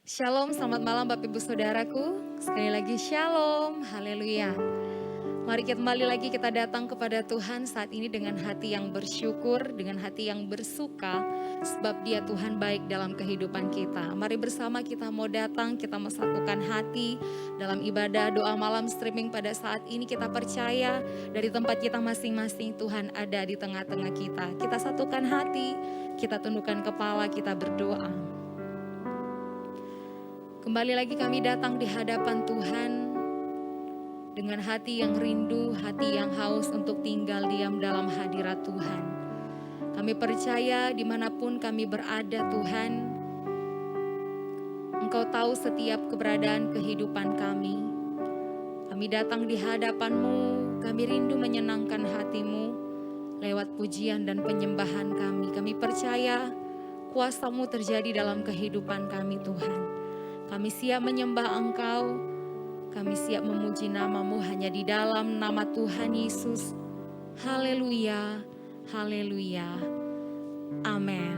Shalom, selamat malam Bapak Ibu Saudaraku. Sekali lagi shalom, haleluya. Mari kita kembali lagi kita datang kepada Tuhan saat ini dengan hati yang bersyukur, dengan hati yang bersuka, sebab Dia Tuhan baik dalam kehidupan kita. Mari bersama kita mau datang, kita mau satukan hati dalam ibadah doa malam streaming pada saat ini. Kita percaya dari tempat kita masing-masing Tuhan ada di tengah-tengah kita. Kita satukan hati, kita tundukkan kepala, kita berdoa. Kembali lagi kami datang di hadapan Tuhan dengan hati yang rindu, hati yang haus untuk tinggal diam dalam hadirat Tuhan. Kami percaya dimanapun kami berada Tuhan, Engkau tahu setiap keberadaan kehidupan kami. Kami datang di hadapan-Mu, kami rindu menyenangkan hati-Mu lewat pujian dan penyembahan kami. Kami percaya kuasa-Mu terjadi dalam kehidupan kami Tuhan. Kami siap menyembah Engkau, kami siap memuji nama-Mu hanya di dalam nama Tuhan Yesus. Haleluya, haleluya, amin.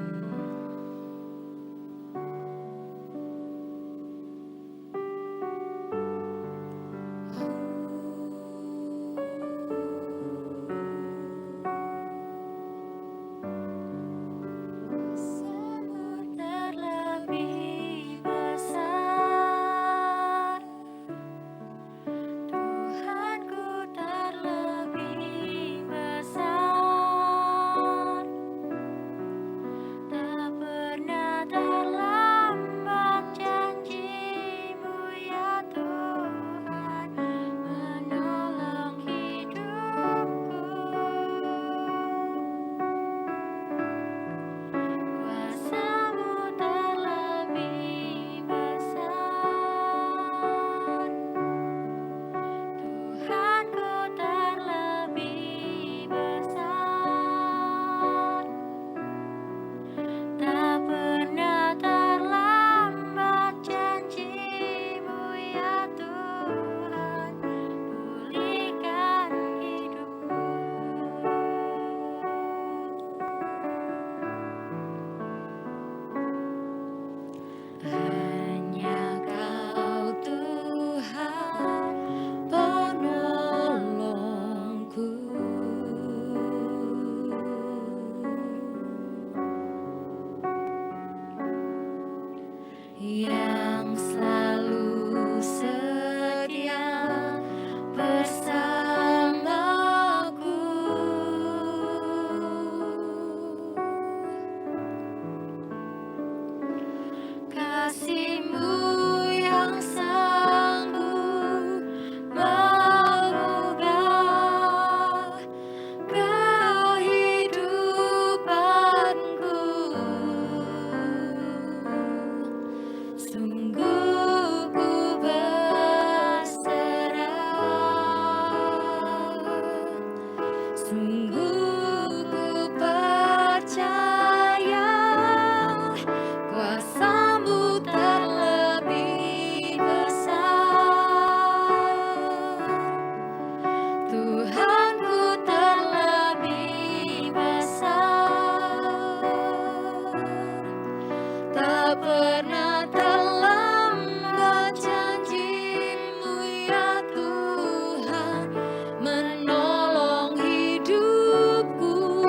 Yang selalu setia bersamaku, kasih-Mu yang sanggup mengubah kehidupanku. Sungguh ku berserah, sungguh ku percaya kuasa-Mu terlebih besar. Tuhanku terlebih besar, tak pernah terlambat janji-Mu ya Tuhan menolong hidupku.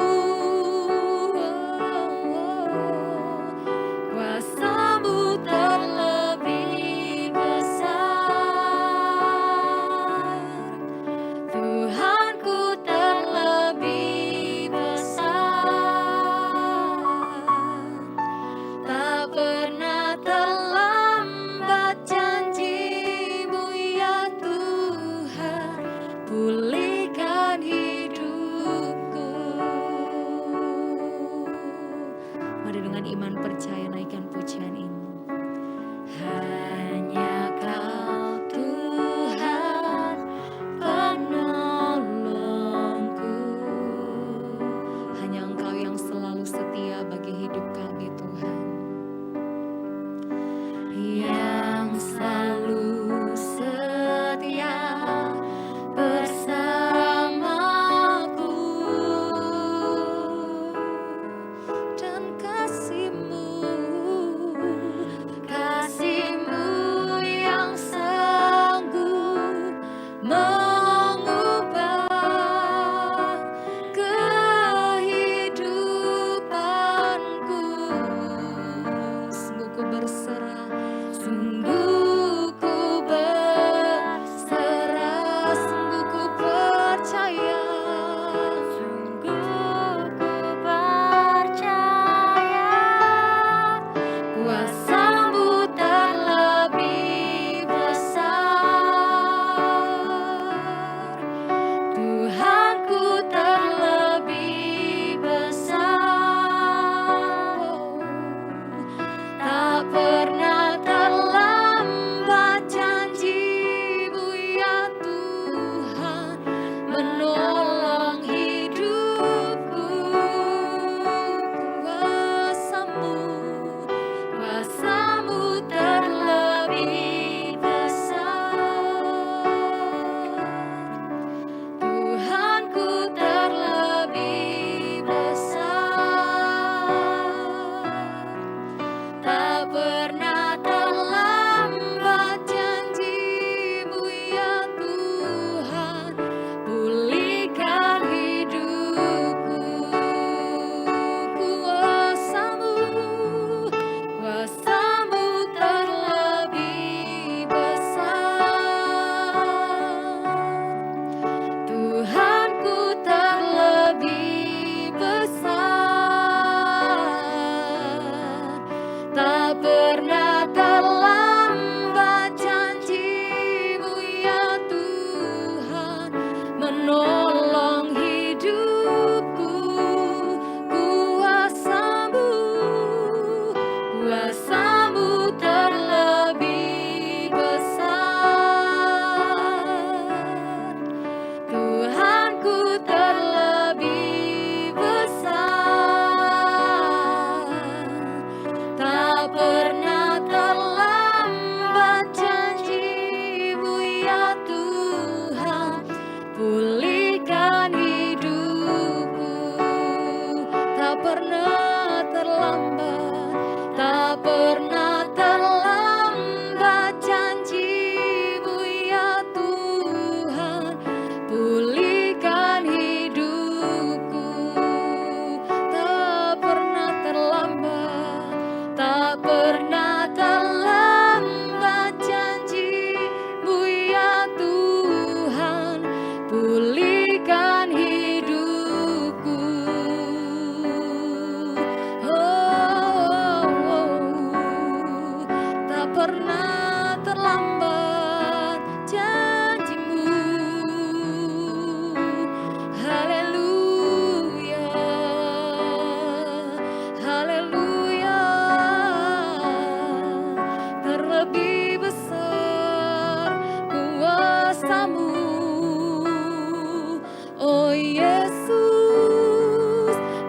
Kuasa-Mu terlebih besar, Tuhanku terlebih besar, tak pernah terlambat Sungguh ku berserah, sungguh ku percaya. Sungguh ku percaya Kuasa-Mu terlebih besar, Tuhanku terlebih besar. Tak pernah terlambat janji-Mu ya Tuhan, menolong hidupku. Kuasa-Mu terlebih besar, Tuhanku terlebih besar. Tak pernah terlambat janji-Mu ya Tuhan, pulihkan hidupku. Kuasa-Mu terlebih besar, Tuhanku terlebih besar. Tak pernah terlambat janji-Mu ya Tuhan, menolong hidupku. Kuasa-Mu terlebih besar, Tuhanku terlebih besar. Tak pernah terlambat janji-Mu ya Tuhan, pulihkan hidupku. Tak pernah terlambat, tak pernah terlambat janji-Mu ya Tuhan, pulihkan hidupku. Tak pernah terlambat, tak pernah terlambat janji-Mu ya Tuhan, pulihkan hidupku. Tak pernah terlambat janji-Mu. Haleluya, haleluya. Terlebih besar kuasa-Mu, oh Yesus.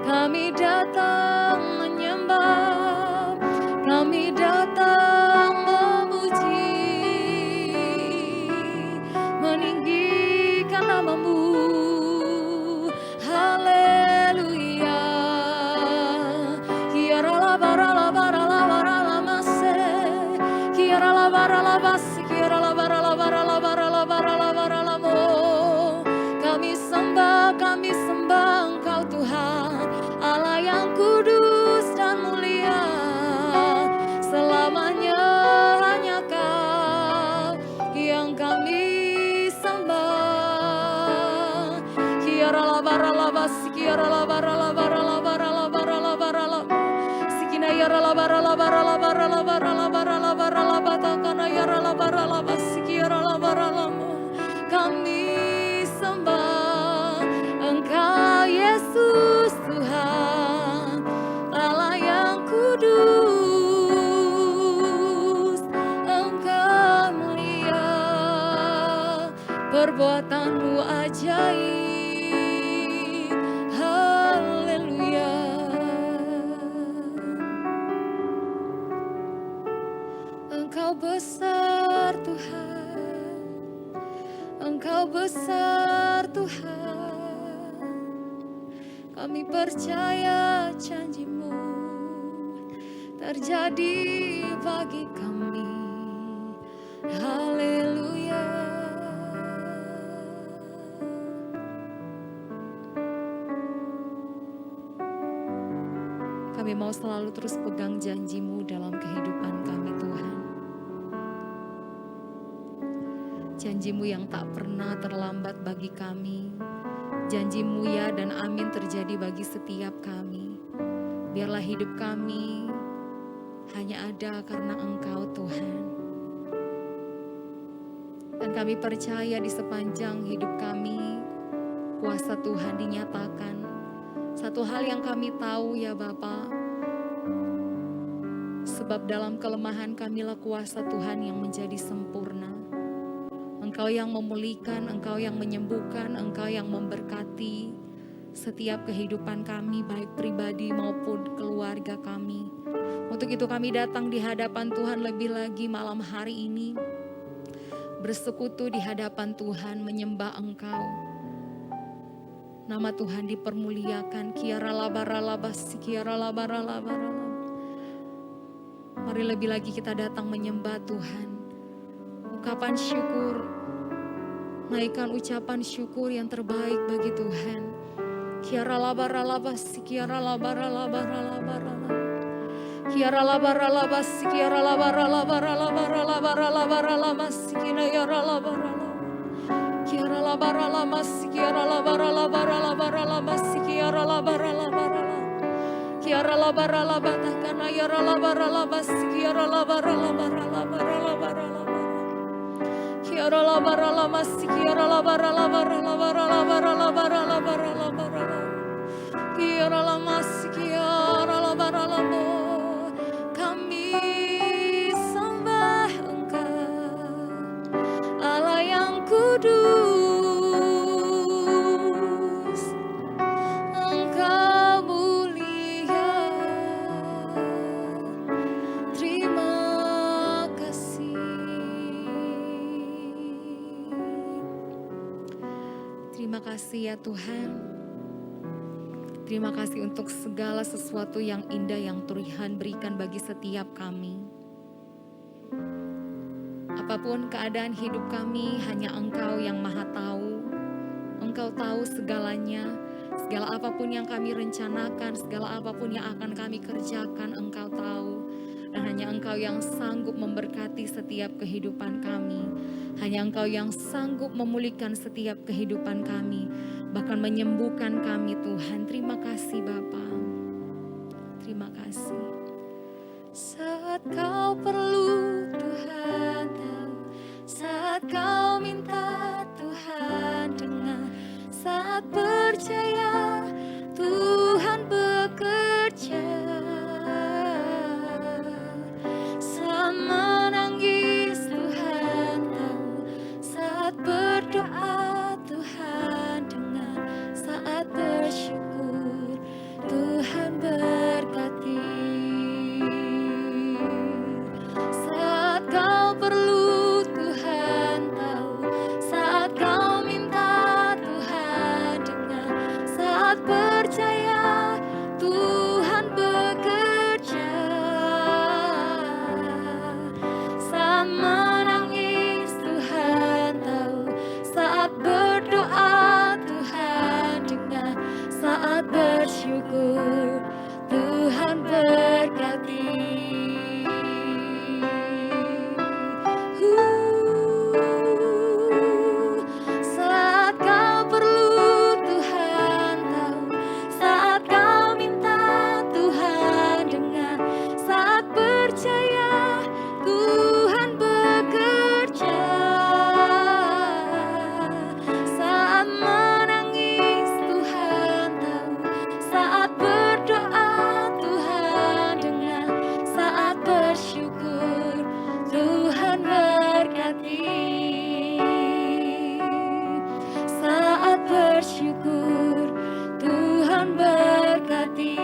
Kami datang menyembah, kami datang memuji, meninggikan nama-Mu. Haleluya. Kiara barala barala barala mase, kiara la barala basi, kiara la barala barala barala barala barala mo. Kami sembah Engkau Tuhan, Allah yang kudus dan mulia. Selamanya hanya Kau yang kami sembah. Kiara la barala basi, kiara la barala barala barala barala barala. Sikina yara la barala barala barala barala barala barala batakana yara la barala basi, kiara la barala mo. Kami sembah Engkau Yesus Tuhan, Allah yang kudus. Engkau mulia, perbuatan-Mu ajaib. Haleluya. Engkau besar Tuhan, Engkau besar Tuhan. Kami percaya janji-Mu terjadi bagi kami. Haleluya. Kami mau selalu terus pegang janji-Mu dalam kehidupan kami Tuhan. Janji-Mu yang tak pernah terlambat bagi kami. Janji-Mu ya dan amin terjadi bagi setiap kami. Biarlah hidup kami hanya ada karena Engkau Tuhan. Dan kami percaya di sepanjang hidup kami, kuasa Tuhan dinyatakan. Satu hal yang kami tahu ya Bapa, sebab dalam kelemahan kamilah kuasa Tuhan yang menjadi sempurna. Engkau yang memulihkan, Engkau yang menyembuhkan, Engkau yang memberkati setiap kehidupan kami, baik pribadi maupun keluarga kami. Untuk itu kami datang di hadapan Tuhan lebih lagi malam hari ini, bersekutu di hadapan Tuhan, menyembah Engkau. Nama Tuhan dipermuliakan. Mari lebih lagi kita datang menyembah Tuhan. Ungkapan syukur, naikkan ucapan syukur yang terbaik bagi Tuhan. Kiara labara labas, kiara labara labara labara labara. Kiara labara labas, kiara labara labara labara labara labara labas, kiara labara labara. Kiara labara labas, kiara labara labara labara labas, kiara labara labara. Kiara labara labata kana yara labara labas, kiara labara labara labara labara labara. Kiara labara lamas, kiara labara labara labara labara labara labara labara. Kiara lamas, kiara labara labo. Kami sembah Engkau, Allah yang kudus. Engkau mulia. Terima kasih. Terima kasih ya Tuhan. Terima kasih untuk segala sesuatu yang indah yang Tuhan berikan bagi setiap kami. Apapun keadaan hidup kami, hanya Engkau yang Maha Tahu. Engkau tahu segalanya, segala apapun yang kami rencanakan, segala apapun yang akan kami kerjakan, Engkau tahu. Dan hanya Engkau yang sanggup memberkati setiap kehidupan kami. Hanya Engkau yang sanggup memulihkan setiap kehidupan kami. Bahkan menyembuhkan kami Tuhan. Terima kasih Bapa. Terima kasih. Saat kau perlu Tuhan tahu. Saat kau minta Tuhan dengar. Saat percaya Tuhan bekerja. Saat menangis Tuhan tahu. Saat berdoa Tuhan dengar. Saat bersyukur Tuhan berkati. Saat kau perlu Tuhan tahu. Saat kau minta Tuhan dengar. Saat percaya Tuhan bekerja. Saat menangis Tuhan tahu. Saat berdoa Tuhan dengar. Saat bersyukur Tuhan berkati. Saat kau perlu Tuhan tahu. Saat kau minta Tuhan dengar. Saat percaya Tuhan bekerja. Saat menangis Tuhan tahu. Saat berdoa Tuhan dengar. Saat bersyukur Tuhan berkati. Saat bersyukur Tuhan berkati.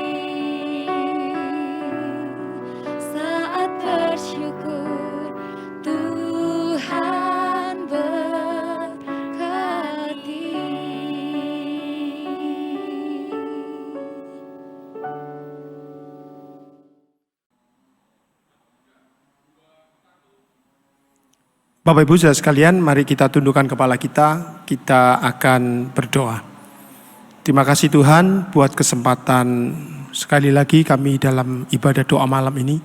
Saat bersyukur Tuhan berkati. Bapak Ibu saudara sekalian, mari kita tundukkan kepala kita akan berdoa. Terima kasih Tuhan buat kesempatan sekali lagi kami dalam ibadah doa malam ini.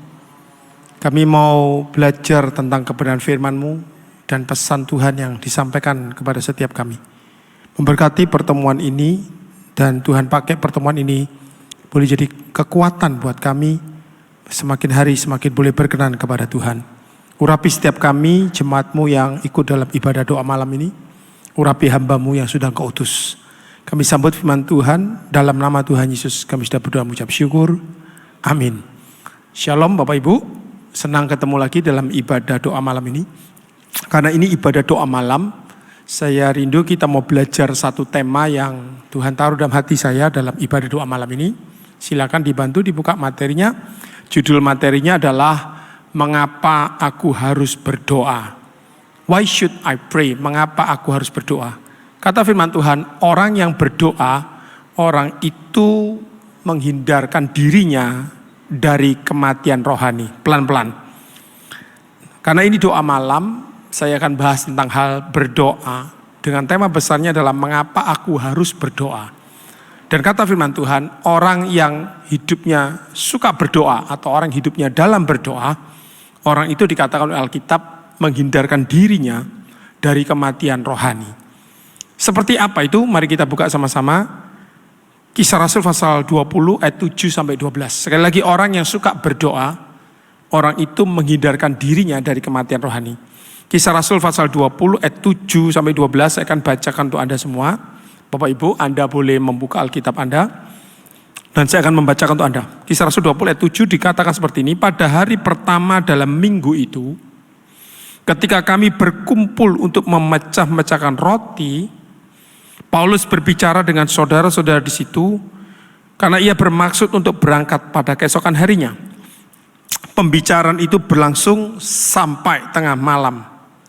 Kami mau belajar tentang kebenaran firman-Mu dan pesan Tuhan yang disampaikan kepada setiap kami. Memberkati pertemuan ini, dan Tuhan pakai pertemuan ini boleh jadi kekuatan buat kami, semakin hari semakin boleh berkenan kepada Tuhan. Urapi setiap kami, jemaat-Mu yang ikut dalam ibadah doa malam ini. Urapi hamba-Mu yang sudah Engkau utus. Kami sambut firman Tuhan, dalam nama Tuhan Yesus kami sudah berdoa mengucap syukur. Amin. Shalom Bapak Ibu, senang ketemu lagi dalam ibadah doa malam ini. Karena ini ibadah doa malam, saya rindu kita mau belajar satu tema yang Tuhan taruh dalam hati saya dalam ibadah doa malam ini. Silakan dibantu dibuka materinya. Judul materinya adalah mengapa aku harus berdoa? Why should I pray? Mengapa aku harus berdoa? Kata firman Tuhan, orang yang berdoa, orang itu menghindarkan dirinya dari kematian rohani. Pelan-pelan. Karena ini doa malam, saya akan bahas tentang hal berdoa. Dengan tema besarnya adalah mengapa aku harus berdoa. Dan kata firman Tuhan, orang yang hidupnya suka berdoa atau orang hidupnya dalam berdoa, orang itu dikatakan oleh Alkitab menghindarkan dirinya dari kematian rohani. Seperti apa itu? Mari kita buka sama-sama. Kisah Rasul pasal 20 ayat 7 sampai 12. Sekali lagi, orang yang suka berdoa, orang itu menghindarkan dirinya dari kematian rohani. Kisah Rasul pasal 20 ayat 7 sampai 12 saya akan bacakan untuk Anda semua. Bapak Ibu, Anda boleh membuka Alkitab Anda. Dan saya akan membacakan untuk Anda. Kisah Rasul 20 ayat 7 dikatakan seperti ini. Pada hari pertama dalam minggu itu, ketika kami berkumpul untuk memecah-mecahkan roti, Paulus berbicara dengan saudara-saudara di situ, karena ia bermaksud untuk berangkat pada keesokan harinya. Pembicaraan itu berlangsung sampai tengah malam.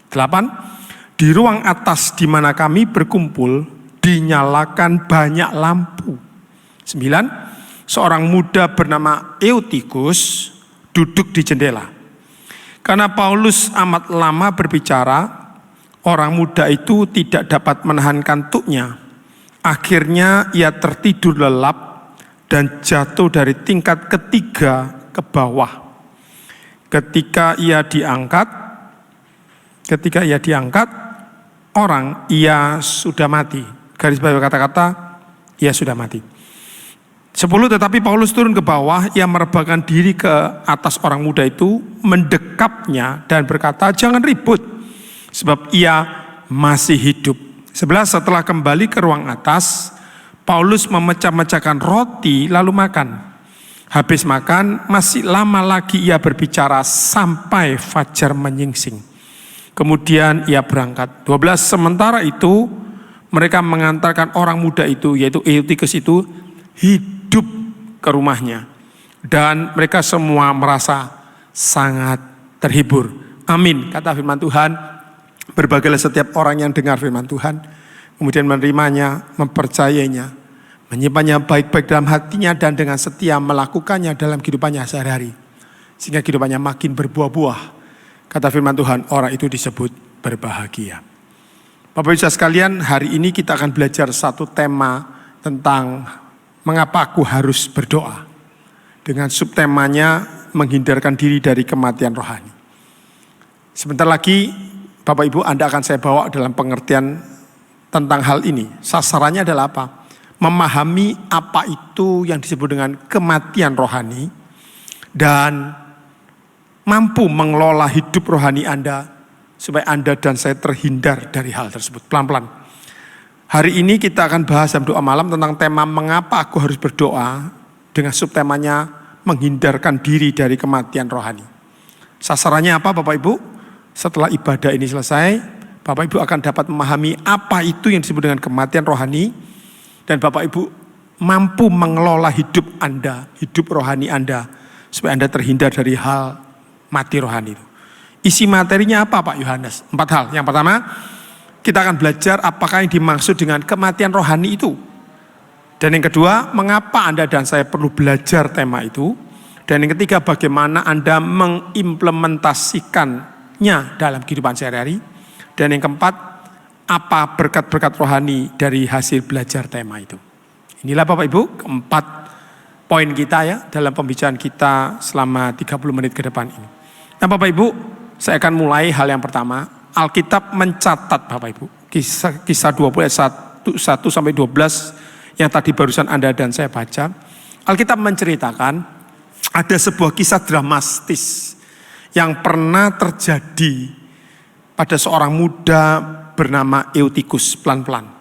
8. Di ruang atas di mana kami berkumpul, dinyalakan banyak lampu. 9. Seorang muda bernama Eutikus duduk di jendela. Karena Paulus amat lama berbicara, orang muda itu tidak dapat menahan kantuknya. Akhirnya ia tertidur lelap dan jatuh dari tingkat ketiga ke bawah. Ketika ia diangkat, ia sudah mati. Garis bawah kata-kata, ia sudah mati. 10. Tetapi Paulus turun ke bawah, ia merebahkan diri ke atas orang muda itu, mendekapnya dan berkata, jangan ribut, sebab ia masih hidup. 11. Setelah kembali ke ruang atas, Paulus memecah-mecahkan roti lalu makan. Habis makan, masih lama lagi ia berbicara sampai fajar menyingsing. Kemudian ia berangkat. 12. Sementara itu, mereka mengantarkan orang muda itu, yaitu Eutikus itu, hidup ke rumahnya. Dan mereka semua merasa sangat terhibur. Amin. Kata firman Tuhan, berbahagialah setiap orang yang dengar firman Tuhan, kemudian menerimanya, mempercayainya, menyimpannya baik-baik dalam hatinya, dan dengan setia melakukannya dalam kehidupannya sehari-hari. Sehingga kehidupannya makin berbuah-buah. Kata firman Tuhan, orang itu disebut berbahagia. Bapak Ibu sekalian, hari ini kita akan belajar satu tema tentang mengapa aku harus berdoa. Dengan subtemanya menghindarkan diri dari kematian rohani. Sebentar lagi Bapak Ibu, Anda akan saya bawa dalam pengertian tentang hal ini. Sasarannya adalah apa? Memahami apa itu yang disebut dengan kematian rohani dan mampu mengelola hidup rohani Anda supaya Anda dan saya terhindar dari hal tersebut. Pelan-pelan. Hari ini kita akan bahas dalam doa malam tentang tema mengapa aku harus berdoa, dengan subtemanya menghindarkan diri dari kematian rohani. Sasarannya apa Bapak Ibu? Setelah ibadah ini selesai, Bapak Ibu akan dapat memahami apa itu yang disebut dengan kematian rohani, dan Bapak Ibu mampu mengelola hidup Anda, hidup rohani Anda, supaya Anda terhindar dari hal mati rohani itu. Isi materinya apa Pak Yohanes? 4 hal. Yang pertama, kita akan belajar apakah yang dimaksud dengan kematian rohani itu. Dan yang kedua, mengapa Anda dan saya perlu belajar tema itu. Dan yang ketiga, bagaimana Anda mengimplementasikannya dalam kehidupan sehari-hari. Dan yang keempat, apa berkat-berkat rohani dari hasil belajar tema itu. Inilah Bapak Ibu, keempat poin kita ya dalam pembicaraan kita selama 30 menit ke depan ini. Nah Bapak Ibu, saya akan mulai hal yang pertama. Alkitab mencatat Bapak Ibu. Kisah 20 ayat 1 sampai 12 yang tadi barusan Anda dan saya baca. Alkitab menceritakan ada sebuah kisah dramatis yang pernah terjadi pada seorang muda bernama Eutikus. Pelan-pelan.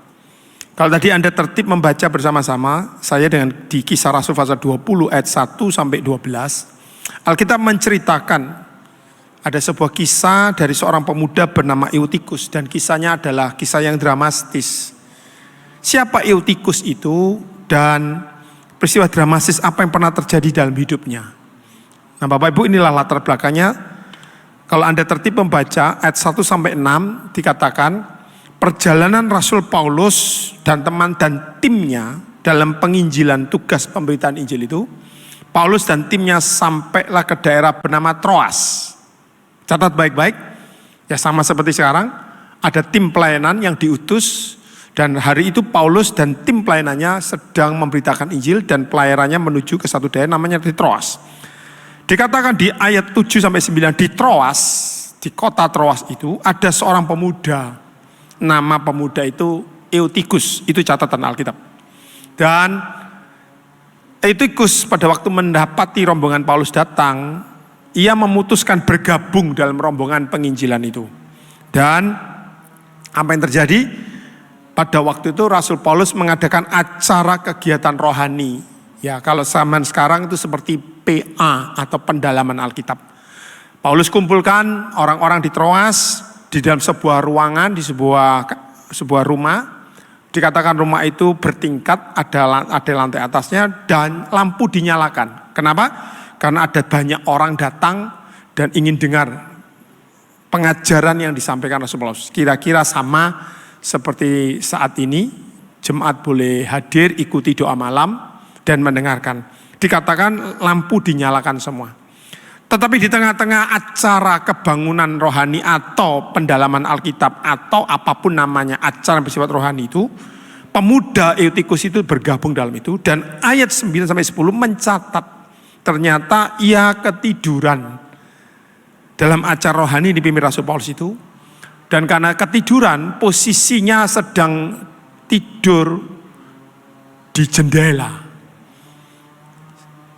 Kalau tadi Anda tertib membaca bersama-sama, saya dengan di Kisah Rasul pasal 20 ayat 1 sampai 12, Alkitab menceritakan ada sebuah kisah dari seorang pemuda bernama Eutikus, dan kisahnya adalah kisah yang dramatis. Siapa Eutikus itu dan peristiwa dramatis apa yang pernah terjadi dalam hidupnya? Nah, Bapak Ibu, inilah latar belakangnya. Kalau Anda tertib membaca ayat 1 sampai 6 dikatakan perjalanan Rasul Paulus dan teman dan timnya dalam penginjilan tugas pemberitaan Injil itu. Paulus dan timnya sampailah ke daerah bernama Troas. Catat baik-baik, ya sama seperti sekarang, ada tim pelayanan yang diutus, dan hari itu Paulus dan tim pelayanannya sedang memberitakan Injil, dan pelayarannya menuju ke satu daerah namanya di Troas. Dikatakan di ayat 7 sampai 9 di Troas, di kota Troas itu ada seorang pemuda. Nama pemuda itu Eutikus, itu catatan Alkitab. Dan Eutikus pada waktu mendapati rombongan Paulus datang, ia memutuskan bergabung dalam rombongan penginjilan itu. Dan apa yang terjadi? Pada waktu itu Rasul Paulus mengadakan acara kegiatan rohani. Ya, kalau zaman sekarang itu seperti PA atau pendalaman Alkitab. Paulus kumpulkan orang-orang di Troas di dalam sebuah ruangan, di sebuah rumah. Dikatakan rumah itu bertingkat, ada lantai atasnya dan lampu dinyalakan. Kenapa? Karena ada banyak orang datang dan ingin dengar pengajaran yang disampaikan Rasul Paulus. Kira-kira sama seperti saat ini, jemaat boleh hadir, ikuti doa malam dan mendengarkan. Dikatakan lampu dinyalakan semua. Tetapi di tengah-tengah acara kebangunan rohani atau pendalaman Alkitab atau apapun namanya acara yang bersifat rohani itu, pemuda Eutikus itu bergabung dalam itu, dan ayat 9 sampai 10 mencatat ternyata ia ketiduran dalam acara rohani dipimpin Rasul Paulus itu, dan karena ketiduran posisinya sedang tidur di jendela.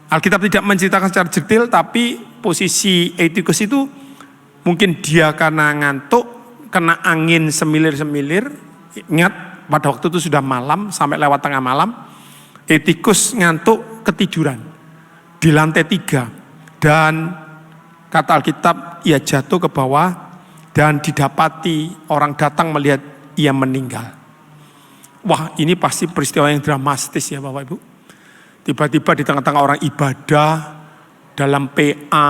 Alkitab tidak menceritakan secara detail, tapi posisi Eutikus itu mungkin dia karena ngantuk, kena angin semilir-semilir. Ingat pada waktu itu sudah malam, sampai lewat tengah malam. Eutikus ngantuk, ketiduran di lantai 3. Dan kata Alkitab ia jatuh ke bawah dan didapati orang datang melihat ia meninggal. Wah, ini pasti peristiwa yang dramatis ya Bapak Ibu. Tiba-tiba di tengah-tengah orang ibadah, dalam PA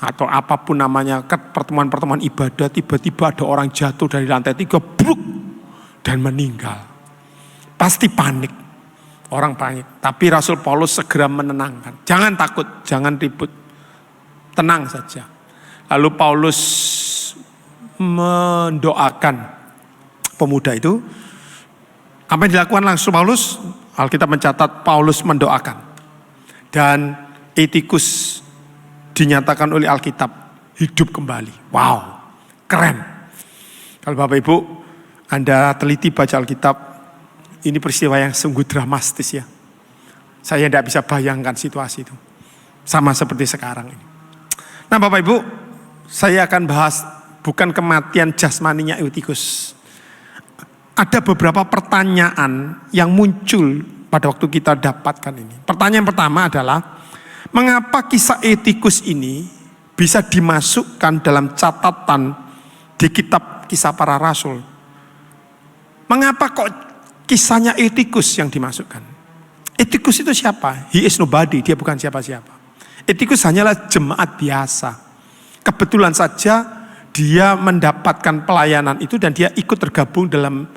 atau apapun namanya, pertemuan-pertemuan ibadah, tiba-tiba ada orang jatuh dari lantai 3, bruk, dan meninggal. Pasti panik, orang panik. Tapi Rasul Paulus segera menenangkan. Jangan takut, jangan ribut, tenang saja. Lalu Paulus mendoakan pemuda itu. Apa yang dilakukan langsung Paulus? Alkitab mencatat Paulus mendoakan. Dan Eutikus dinyatakan oleh Alkitab hidup kembali. Wow, keren. Kalau Bapak Ibu Anda teliti baca Alkitab, ini peristiwa yang sungguh dramatis ya. Saya tidak bisa bayangkan situasi itu. Sama seperti sekarang ini. Nah Bapak Ibu, saya akan bahas bukan kematian jasmaninya Eutikus. Ada beberapa pertanyaan yang muncul pada waktu kita dapatkan ini. Pertanyaan pertama adalah, mengapa kisah Eutikus ini bisa dimasukkan dalam catatan di kitab Kisah Para Rasul? Mengapa kok kisahnya Eutikus yang dimasukkan? Eutikus itu siapa? He is nobody, dia bukan siapa-siapa. Eutikus hanyalah jemaat biasa. Kebetulan saja dia mendapatkan pelayanan itu dan dia ikut tergabung dalam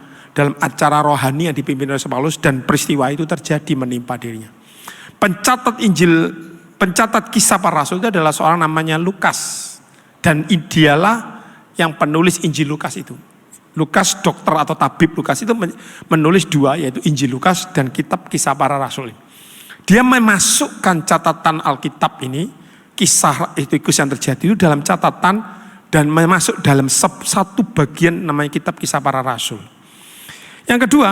acara rohani yang dipimpin oleh Paulus, dan peristiwa itu terjadi menimpa dirinya. Pencatat kisah para rasul itu adalah seorang namanya Lukas, dan dialah yang penulis Injil Lukas itu. Lukas, dokter atau tabib Lukas itu menulis 2, yaitu Injil Lukas dan kitab Kisah Para Rasul. Dia memasukkan catatan Alkitab ini, kisah Eutikus yang terjadi itu dalam catatan dan masuk dalam satu bagian namanya kitab Kisah Para Rasul. Yang kedua,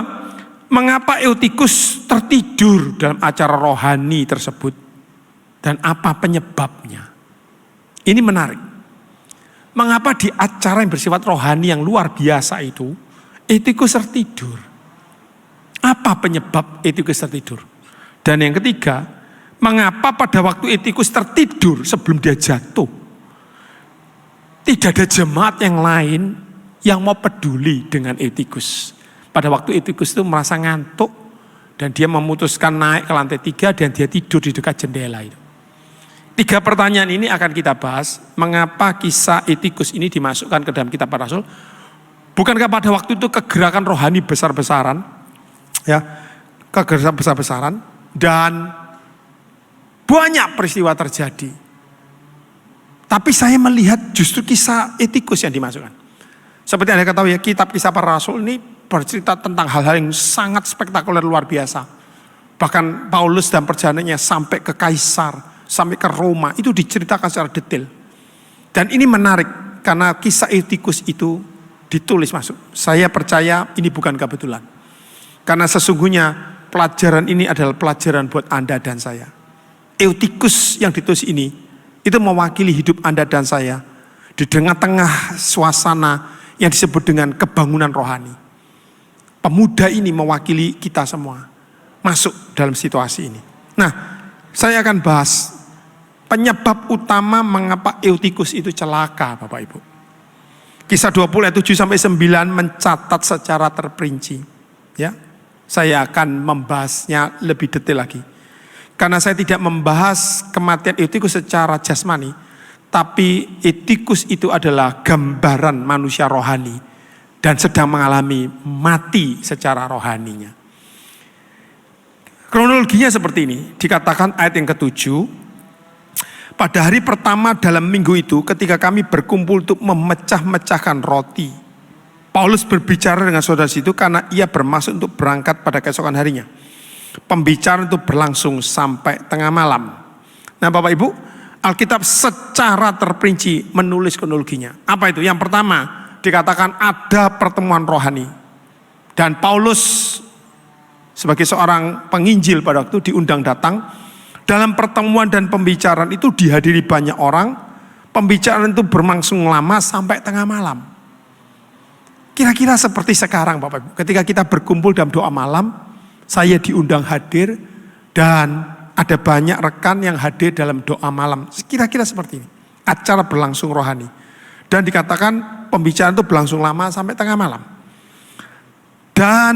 mengapa Eutikus tertidur dalam acara rohani tersebut dan apa penyebabnya? Ini menarik. Mengapa di acara yang bersifat rohani yang luar biasa itu Eutikus tertidur? Apa penyebab Eutikus tertidur? Dan yang ketiga, mengapa pada waktu Eutikus tertidur sebelum dia jatuh, tidak ada jemaat yang lain yang mau peduli dengan Eutikus? Pada waktu Eutikus itu merasa ngantuk dan dia memutuskan naik ke lantai 3 dan dia tidur di dekat jendela itu. 3 pertanyaan ini akan kita bahas. Mengapa kisah Eutikus ini dimasukkan ke dalam kitab Para Rasul? Bukankah pada waktu itu kegerakan rohani besar-besaran, ya, kegerakan besar-besaran dan banyak peristiwa terjadi. Tapi saya melihat justru kisah Eutikus yang dimasukkan. Seperti Anda ketahui ya, kitab Kisah Para Rasul ini bercerita tentang hal-hal yang sangat spektakuler luar biasa. Bahkan Paulus dan perjalanannya sampai ke Kaisar, sampai ke Roma, itu diceritakan secara detail. Dan ini menarik karena kisah Eutikus itu ditulis masuk. Saya percaya ini bukan kebetulan. Karena sesungguhnya pelajaran ini adalah pelajaran buat Anda dan saya. Eutikus yang ditulis ini, itu mewakili hidup Anda dan saya di tengah-tengah suasana yang disebut dengan kebangunan rohani. Pemuda ini mewakili kita semua masuk dalam situasi ini. Nah, saya akan bahas penyebab utama mengapa Eutikus itu celaka, Bapak Ibu. Kisah 20 ayat 7-9 mencatat secara terperinci. Ya, saya akan membahasnya lebih detail lagi. Karena saya tidak membahas kematian Eutikus secara jasmani, tapi Eutikus itu adalah gambaran manusia rohani dan sedang mengalami mati secara rohaninya. Kronologinya seperti ini, dikatakan ayat yang ke-7, pada hari pertama dalam minggu itu ketika kami berkumpul untuk memecah-mecahkan roti, Paulus berbicara dengan saudara situ karena ia bermaksud untuk berangkat pada keesokan harinya. Pembicaraan itu berlangsung sampai tengah malam. Nah Bapak Ibu, Alkitab secara terperinci menulis kronologinya. Apa itu? Yang pertama, dikatakan ada pertemuan rohani. Dan Paulus sebagai seorang penginjil pada waktu diundang datang. Dalam pertemuan dan pembicaraan itu dihadiri banyak orang. Pembicaraan itu berlangsung lama sampai tengah malam. Kira-kira seperti sekarang Bapak Ibu. Ketika kita berkumpul dalam doa malam, saya diundang hadir dan ada banyak rekan yang hadir dalam doa malam. Kira-kira seperti ini. Acara berlangsung rohani. Dan dikatakan pembicaraan itu berlangsung lama sampai tengah malam. Dan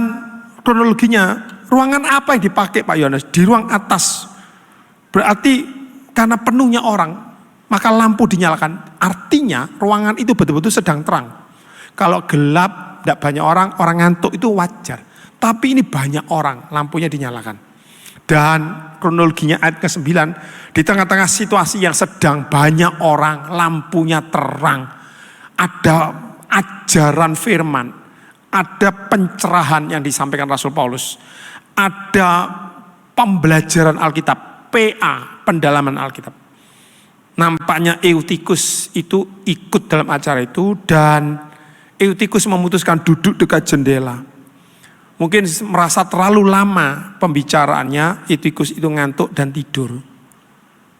kronologinya, ruangan apa yang dipakai Pak Yohanes? Di ruang atas. Berarti karena penuhnya orang, maka lampu dinyalakan. Artinya ruangan itu betul-betul sedang terang. Kalau gelap, tidak banyak orang ngantuk itu wajar. Tapi ini banyak orang, lampunya dinyalakan. Dan kronologinya ayat ke-9, di tengah-tengah situasi yang sedang banyak orang, lampunya terang. Ada ajaran firman, ada pencerahan yang disampaikan Rasul Paulus, ada pembelajaran Alkitab, PA, pendalaman Alkitab. Nampaknya Eutikus itu ikut dalam acara itu dan Eutikus memutuskan duduk dekat jendela. Mungkin merasa terlalu lama pembicaraannya, Eutikus itu ngantuk dan tidur.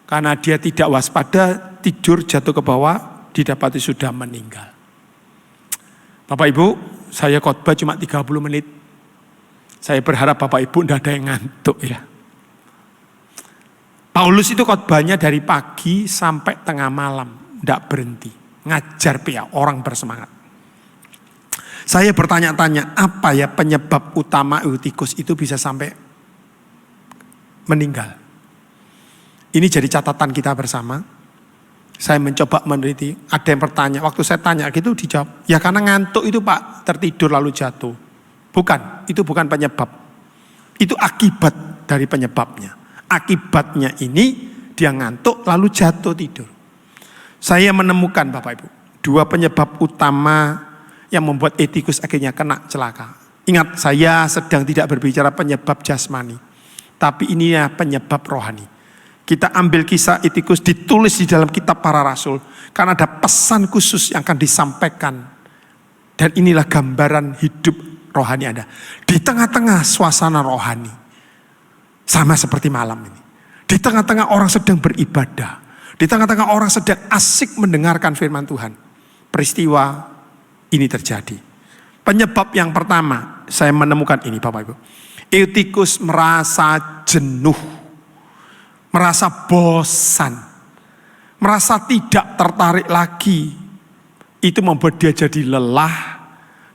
Karena dia tidak waspada, tidur jatuh ke bawah, didapati sudah meninggal. Bapak Ibu, saya khotbah cuma 30 menit. Saya berharap Bapak Ibu tidak ada yang ngantuk ya. Paulus itu khotbahnya dari pagi sampai tengah malam, tidak berhenti. Ngajar PA, orang bersemangat. Saya bertanya-tanya, apa ya penyebab utama Eutikus itu bisa sampai meninggal? Ini jadi catatan kita bersama. Saya mencoba meneliti, ada yang bertanya, waktu saya tanya gitu dijawab, ya karena ngantuk itu Pak, tertidur lalu jatuh. Bukan, itu bukan penyebab. Itu akibat dari penyebabnya. Akibatnya ini dia ngantuk lalu jatuh tidur. Saya menemukan Bapak Ibu, 2 penyebab utama yang membuat Eutikus akhirnya kena celaka. Ingat, saya sedang tidak berbicara penyebab jasmani, tapi ini ya penyebab rohani. Kita ambil kisah Eutikus, ditulis di dalam kitab para rasul. Karena ada pesan khusus yang akan disampaikan. Dan inilah gambaran hidup rohani Anda. Di tengah-tengah suasana rohani. Sama seperti malam ini. Di tengah-tengah orang sedang beribadah. Di tengah-tengah orang sedang asik mendengarkan firman Tuhan. Peristiwa ini terjadi. Penyebab yang pertama, saya menemukan ini Bapak Ibu. Eutikus merasa jenuh. Merasa bosan. Merasa tidak tertarik lagi. Itu membuat dia jadi lelah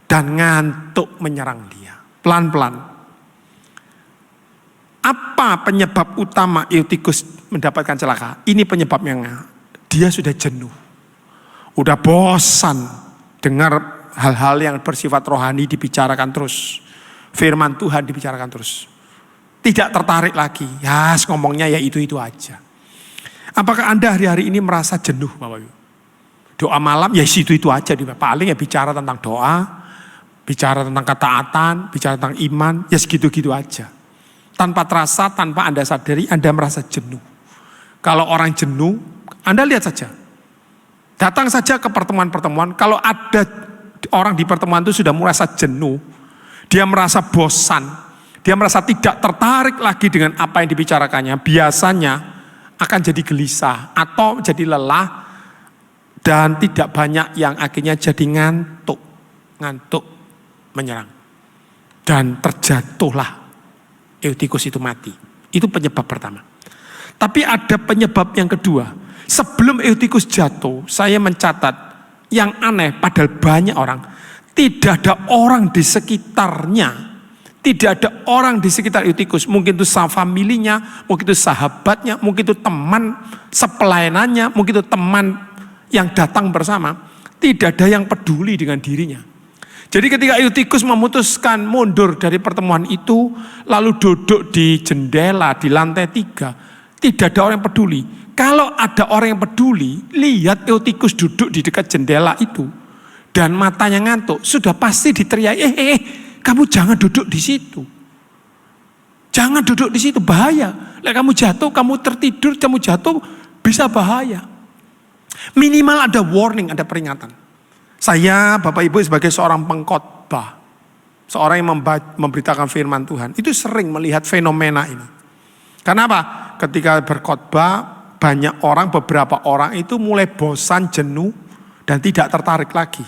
dan ngantuk menyerang dia. Pelan-pelan. Apa penyebab utama Eutikus mendapatkan celaka? Ini penyebabnya. Dia sudah jenuh. Udah bosan dengar hal-hal yang bersifat rohani dibicarakan terus. Firman Tuhan dibicarakan terus. Tidak tertarik lagi. Ya ngomongnya ya itu-itu aja. Apakah Anda hari-hari ini merasa jenuh Bapak Ibu? Doa malam ya itu-itu aja. Paling ya bicara tentang doa, bicara tentang ketaatan, bicara tentang iman, ya segitu-gitu aja. Tanpa terasa, tanpa Anda sadari, Anda merasa jenuh. Kalau orang jenuh, Anda lihat saja. Datang saja ke pertemuan-pertemuan, kalau ada orang di pertemuan itu sudah merasa jenuh, dia merasa bosan, dia merasa tidak tertarik lagi dengan apa yang dibicarakannya, biasanya akan jadi gelisah atau jadi lelah, dan tidak banyak yang akhirnya jadi ngantuk menyerang. Dan terjatuhlah Eutikus itu mati. Itu penyebab pertama. Tapi ada penyebab yang kedua. Sebelum Eutikus jatuh, saya mencatat yang aneh, padahal banyak orang. Tidak ada orang di sekitarnya. Tidak ada orang di sekitar Eutikus. Mungkin itu familinya, mungkin itu sahabatnya, mungkin itu teman sepelayanannya, mungkin itu teman yang datang bersama. Tidak ada yang peduli dengan dirinya. Jadi ketika Eutikus memutuskan mundur dari pertemuan itu, lalu duduk di jendela di lantai 3, tidak ada orang yang peduli. Kalau ada orang yang peduli, lihat Eutikus duduk di dekat jendela itu, dan matanya ngantuk, sudah pasti diteriak, kamu jangan duduk di situ. Jangan duduk di situ, bahaya. Lah kamu jatuh, kamu tertidur, kamu jatuh, bisa bahaya. Minimal ada warning, ada peringatan. Saya, Bapak Ibu sebagai seorang pengkhotbah, seorang yang memberitakan firman Tuhan, itu sering melihat fenomena ini. Karena apa? Ketika berkhotbah, banyak orang, beberapa orang itu mulai bosan, jenuh, dan tidak tertarik lagi.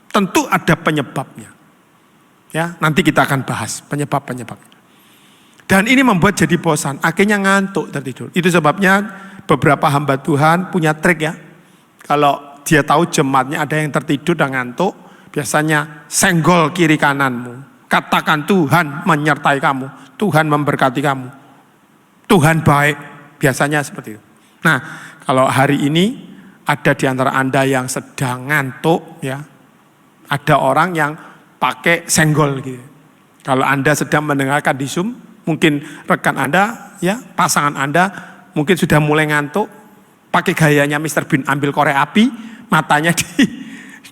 Tentu ada penyebabnya. Ya, nanti kita akan bahas penyebab-penyebabnya. Dan ini membuat jadi bosan, akhirnya ngantuk, tertidur. Itu sebabnya beberapa hamba Tuhan punya trik ya. Kalau dia tahu jemaatnya ada yang tertidur dan ngantuk, biasanya senggol kiri kananmu. Katakan Tuhan menyertai kamu, Tuhan memberkati kamu, Tuhan baik. Biasanya seperti itu. Nah, kalau hari ini ada di antara Anda yang sedang ngantuk, ya, ada orang yang pakai senggol gitu. Kalau Anda sedang mendengarkan di Zoom, mungkin rekan Anda, ya, pasangan Anda mungkin sudah mulai ngantuk, pakai gayanya Mr. Bean, ambil korek api, matanya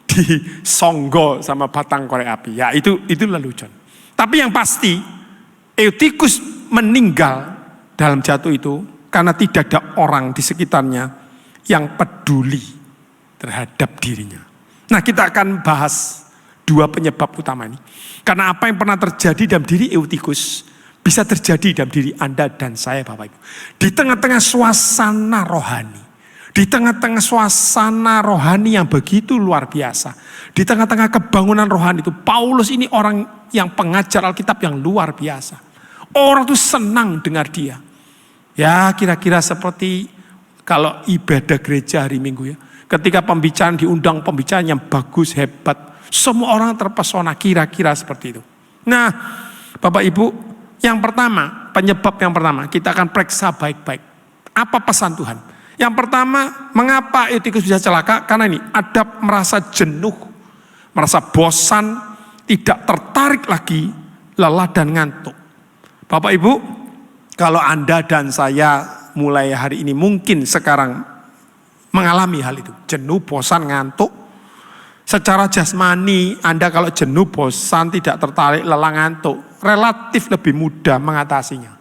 disonggol sama batang korek api. Ya itu lelucon. Tapi yang pasti Eutikus meninggal dalam jatuh itu karena tidak ada orang di sekitarnya yang peduli terhadap dirinya. Nah, kita akan bahas dua penyebab utama ini. Karena apa yang pernah terjadi dalam diri Eutikus bisa terjadi dalam diri Anda dan saya, Bapak Ibu. Di tengah-tengah suasana rohani. Di tengah-tengah suasana rohani yang begitu luar biasa. Di tengah-tengah kebangunan rohani itu, Paulus ini orang yang pengajar Alkitab yang luar biasa. Orang itu senang dengar dia. Ya kira-kira seperti kalau ibadah gereja hari Minggu ya. Ketika pembicaraan diundang pembicaraan yang bagus, hebat. Semua orang terpesona, kira-kira seperti itu. Nah Bapak Ibu, yang pertama, penyebab yang pertama, kita akan periksa baik-baik. Apa pesan Tuhan? Yang pertama, mengapa Eutikus bisa celaka? Karena ini, ada merasa jenuh, merasa bosan, tidak tertarik lagi, lelah dan ngantuk. Bapak Ibu, kalau Anda dan saya mulai hari ini mungkin sekarang mengalami hal itu. Jenuh, bosan, ngantuk. Secara jasmani, Anda kalau jenuh, bosan, tidak tertarik, lelah, ngantuk, relatif lebih mudah mengatasinya.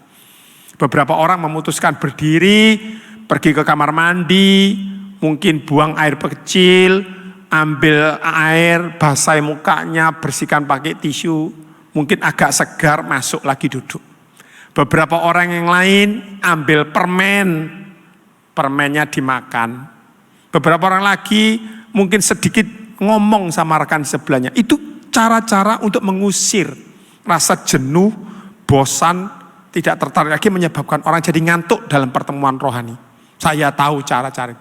Beberapa orang memutuskan berdiri, pergi ke kamar mandi, mungkin buang air kecil, ambil air, basahi mukanya, bersihkan pakai tisu, mungkin agak segar, masuk lagi duduk. Beberapa orang yang lain ambil permen, permennya dimakan. Beberapa orang lagi mungkin sedikit ngomong sama rekan sebelahnya. Itu cara-cara untuk mengusir rasa jenuh, bosan, tidak tertarik lagi, menyebabkan orang jadi ngantuk dalam pertemuan rohani. Saya tahu cara-cara.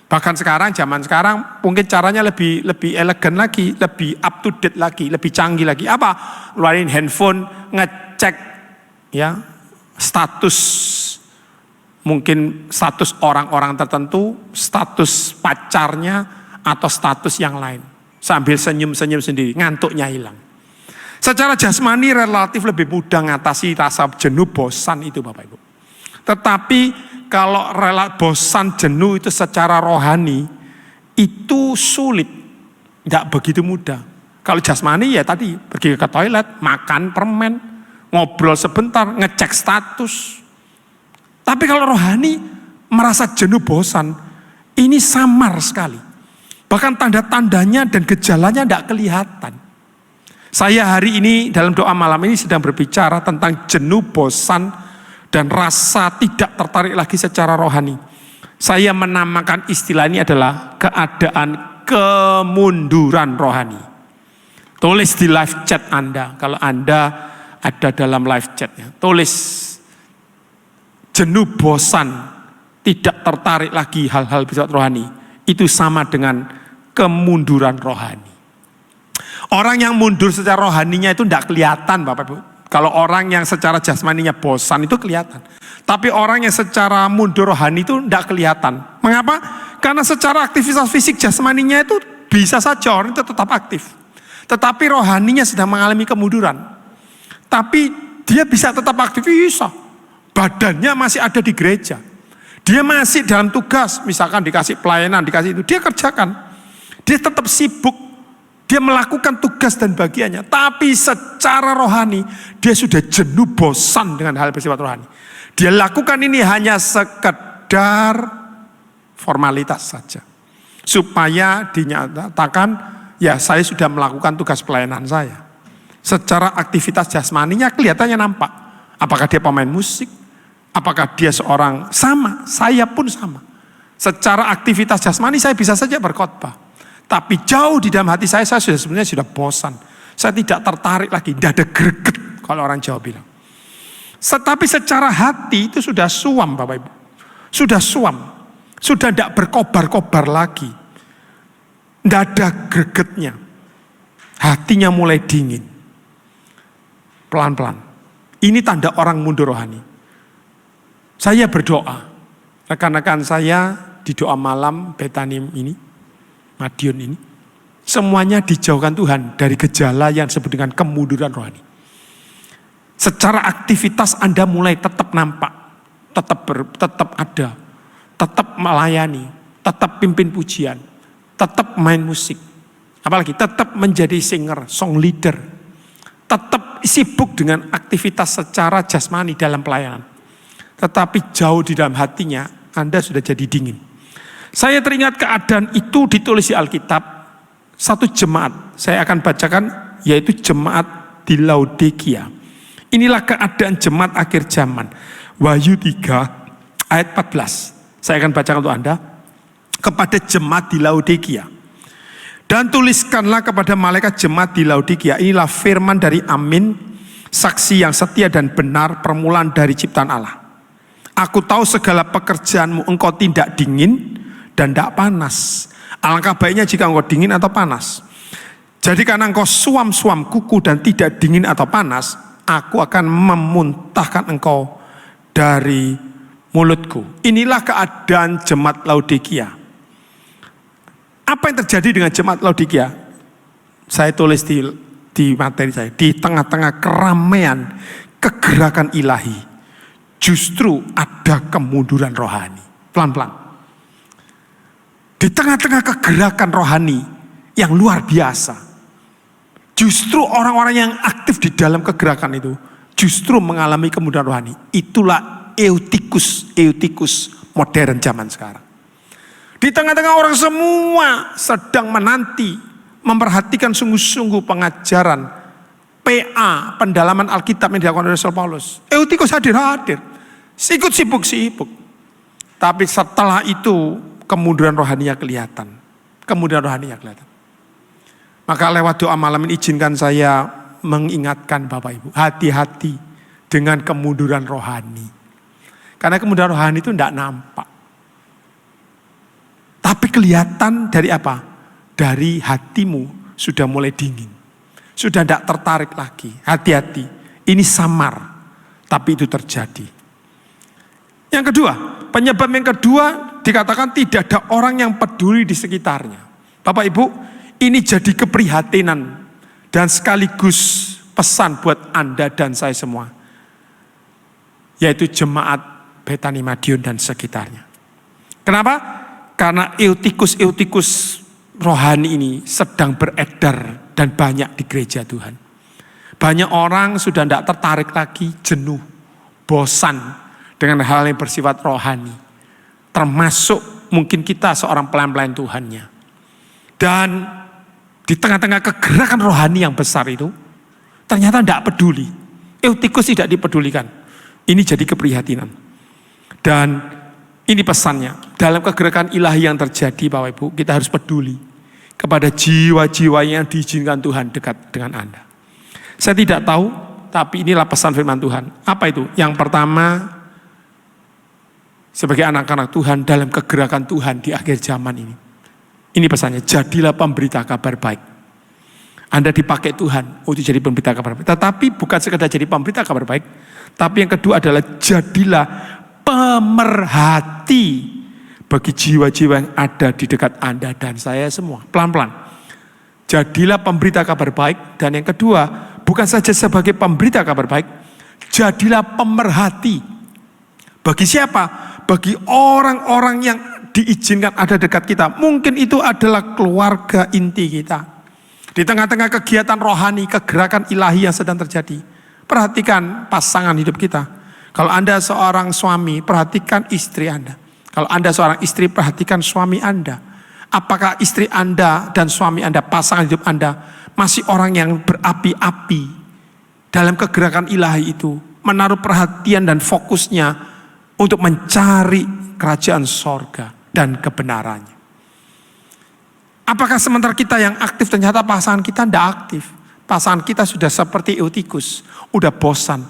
Bahkan sekarang, zaman sekarang mungkin caranya lebih elegan lagi, lebih up to date lagi, lebih canggih lagi. Apa? Luarin handphone, ngecek ya status, mungkin status orang-orang tertentu, status pacarnya, atau status yang lain. Sambil senyum-senyum sendiri, ngantuknya hilang. Secara jasmani relatif lebih mudah ngatasi rasa jenuh, bosan itu Bapak Ibu. Tetapi kalau bosan, jenuh itu secara rohani, itu sulit, tidak begitu mudah. Kalau jasmani ya tadi, pergi ke toilet, makan permen, ngobrol sebentar, ngecek status. Tapi kalau rohani, merasa jenuh, bosan, ini samar sekali. Bahkan tanda-tandanya dan gejalanya tidak kelihatan. Saya hari ini dalam doa malam ini sedang berbicara tentang jenuh, bosan, dan rasa tidak tertarik lagi secara rohani. Saya menamakan istilah ini adalah keadaan kemunduran rohani. Tulis di live chat Anda, kalau Anda ada dalam live chatnya. Tulis jenuh, bosan, tidak tertarik lagi hal-hal bersifat rohani. Itu sama dengan kemunduran rohani. Orang yang mundur secara rohaninya itu tidak kelihatan Bapak Ibu. Kalau orang yang secara jasmaninya bosan itu kelihatan. Tapi orang yang secara mundur rohani itu tidak kelihatan. Mengapa? Karena secara aktivitas fisik jasmaninya itu bisa saja orang itu tetap aktif. Tetapi rohaninya sedang mengalami kemunduran. Tapi dia bisa tetap aktif, bisa. Badannya masih ada di gereja. Dia masih dalam tugas, misalkan dikasih pelayanan, dikasih itu, dia kerjakan. Dia tetap sibuk, dia melakukan tugas dan bagiannya. Tapi secara rohani, dia sudah jenuh, bosan dengan hal bersifat rohani. Dia lakukan ini hanya sekedar formalitas saja. Supaya dinyatakan, ya saya sudah melakukan tugas pelayanan saya. Secara aktivitas jasmaninya kelihatannya nampak. Apakah dia pemain musik? Apakah dia seorang sama? Saya pun sama. Secara aktivitas jasmani saya bisa saja berkhotbah. Tapi jauh di dalam hati saya sebenarnya sudah bosan. Saya tidak tertarik lagi, tidak ada greget kalau orang Jawa bilang. Tetapi secara hati itu sudah suam Bapak Ibu. Sudah suam. Sudah tidak berkobar-kobar lagi. Tidak ada gregetnya. Hatinya mulai dingin. Pelan-pelan. Ini tanda orang mundur rohani. Saya berdoa. Rekan-rekan saya di doa malam Betani ini, Madiun ini, semuanya dijauhkan Tuhan dari gejala yang disebut dengan kemunduran rohani. Secara aktivitas Anda mulai tetap nampak, tetap ada, tetap melayani, tetap pimpin pujian, tetap main musik, apalagi tetap menjadi singer, song leader, tetap sibuk dengan aktivitas secara jasmani dalam pelayanan. Tetapi jauh di dalam hatinya Anda sudah jadi dingin. Saya teringat keadaan itu ditulis di Alkitab. Satu jemaat, saya akan bacakan, yaitu jemaat di Laodikia. Inilah keadaan jemaat akhir zaman. Wahyu 3 ayat 14. Saya akan bacakan untuk Anda. Kepada jemaat di Laodikia. Dan tuliskanlah kepada malaikat jemaat di Laodikia. Inilah firman dari Amin, saksi yang setia dan benar, permulaan dari ciptaan Allah. Aku tahu segala pekerjaanmu, engkau tidak dingin dan tidak panas. Alangkah baiknya jika engkau dingin atau panas. Jadi karena engkau suam-suam kuku dan tidak dingin atau panas, aku akan memuntahkan engkau dari mulutku. Inilah keadaan jemaat Laodikia. Apa yang terjadi dengan jemaat Laodikia? Saya tulis di materi saya. Di tengah-tengah keramaian kegerakan ilahi, justru ada kemunduran rohani. Pelan-pelan. Di tengah-tengah kegerakan rohani yang luar biasa, justru orang-orang yang aktif di dalam kegerakan itu justru mengalami kemunduran rohani. Itulah Eutikus, modern zaman sekarang. Di tengah-tengah orang semua sedang menanti, memperhatikan sungguh-sungguh pengajaran PA, pendalaman Alkitab yang dilakukan oleh Rasul Paulus. Eutikus hadir-hadir, ikut sibuk-sibuk. Tapi setelah itu kemunduran rohaninya kelihatan. Maka lewat doa malam ini izinkan saya mengingatkan Bapak Ibu, hati-hati dengan kemunduran rohani. Karena kemunduran rohani itu tidak nampak. Tapi kelihatan dari apa? Dari hatimu sudah mulai dingin. Sudah tidak tertarik lagi. Hati-hati, ini samar. Tapi itu terjadi. Yang kedua, penyebab yang kedua dikatakan tidak ada orang yang peduli di sekitarnya. Bapak Ibu, ini jadi keprihatinan dan sekaligus pesan buat Anda dan saya semua. Yaitu jemaat Betani Madiun dan sekitarnya. Kenapa? Karena eutikus rohani ini sedang beredar dan banyak di gereja Tuhan. Banyak orang sudah tidak tertarik lagi, jenuh, bosan dengan hal yang bersifat rohani. Termasuk mungkin kita seorang pelayan-pelayan Tuhannya. Dan di tengah-tengah kegerakan rohani yang besar itu, ternyata tidak peduli. Eutikus tidak dipedulikan. Ini jadi keprihatinan. Dan ini pesannya, dalam kegerakan ilahi yang terjadi Bapak Ibu, kita harus peduli kepada jiwa-jiwa yang diizinkan Tuhan dekat dengan Anda. Saya tidak tahu, tapi inilah pesan firman Tuhan. Apa itu? Yang pertama, sebagai anak-anak Tuhan dalam kegerakan Tuhan di akhir zaman ini. Ini pesannya, jadilah pemberita kabar baik. Anda dipakai Tuhan untuk jadi pemberita kabar baik. Tetapi bukan sekedar jadi pemberita kabar baik, tapi yang kedua adalah jadilah pemerhati bagi jiwa-jiwa yang ada di dekat Anda dan saya semua. Pelan-pelan. Jadilah pemberita kabar baik. Dan yang kedua, bukan saja sebagai pemberita kabar baik, jadilah pemerhati. Bagi siapa? Bagi orang-orang yang diizinkan ada dekat kita. Mungkin itu adalah keluarga inti kita. Di tengah-tengah kegiatan rohani, kegerakan ilahi yang sedang terjadi. Perhatikan pasangan hidup kita. Kalau Anda seorang suami, perhatikan istri Anda. Kalau Anda seorang istri, perhatikan suami Anda. Apakah istri Anda dan suami Anda, pasangan hidup Anda, masih orang yang berapi-api dalam kegerakan ilahi itu, menaruh perhatian dan fokusnya untuk mencari kerajaan sorga dan kebenarannya. Apakah sementara kita yang aktif, ternyata pasangan kita tidak aktif. Pasangan kita sudah seperti Eutikus, udah bosan.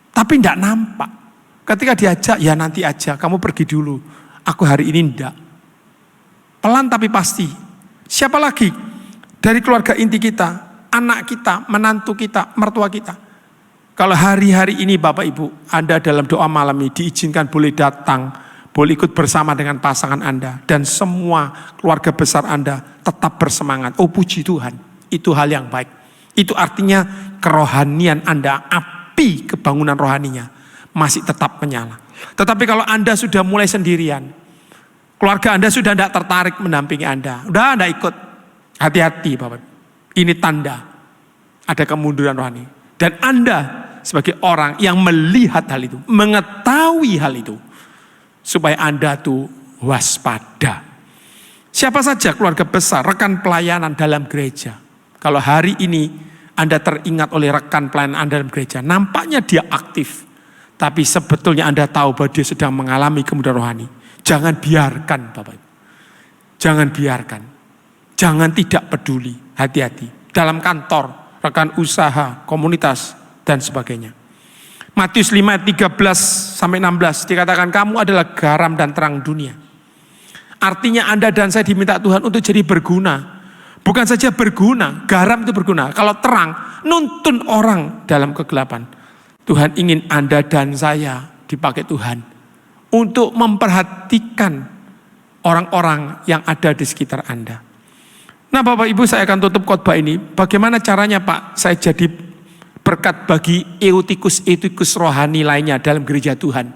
Tapi tidak nampak. Ketika diajak, ya nanti aja, kamu pergi dulu. Aku hari ini tidak. Pelan tapi pasti. Siapa lagi? Dari keluarga inti kita, anak kita, menantu kita, mertua kita. Kalau hari-hari ini Bapak Ibu, Anda dalam doa malam ini diizinkan boleh datang, boleh ikut bersama dengan pasangan Anda. Dan semua keluarga besar Anda tetap bersemangat. Oh puji Tuhan, itu hal yang baik. Itu artinya kerohanian Anda, api kebangunan rohaninya masih tetap menyala. Tetapi kalau Anda sudah mulai sendirian, keluarga Anda sudah tidak tertarik mendampingi Anda, udah Anda ikut, hati-hati Bapak. Ini tanda ada kemunduran rohani. Dan Anda sebagai orang yang melihat hal itu, mengetahui hal itu, supaya Anda tuh waspada. Siapa saja keluarga besar, rekan pelayanan dalam gereja. Kalau hari ini Anda teringat oleh rekan pelayanan Anda dalam gereja, nampaknya dia aktif. Tapi sebetulnya Anda tahu bahwa dia sedang mengalami kemunduran rohani. Jangan biarkan Bapak Ibu. Jangan biarkan. Jangan tidak peduli. Hati-hati. Dalam kantor, rekan usaha, komunitas, dan sebagainya. Matius 5 ayat 13-16 dikatakan kamu adalah garam dan terang dunia. Artinya Anda dan saya diminta Tuhan untuk jadi berguna. Bukan saja berguna, garam itu berguna. Kalau terang, nuntun orang dalam kegelapan. Tuhan ingin Anda dan saya dipakai Tuhan untuk memperhatikan orang-orang yang ada di sekitar Anda. Nah Bapak Ibu, saya akan tutup khotbah ini. Bagaimana caranya Pak saya jadi berkat bagi eutikus rohani lainnya dalam gereja Tuhan?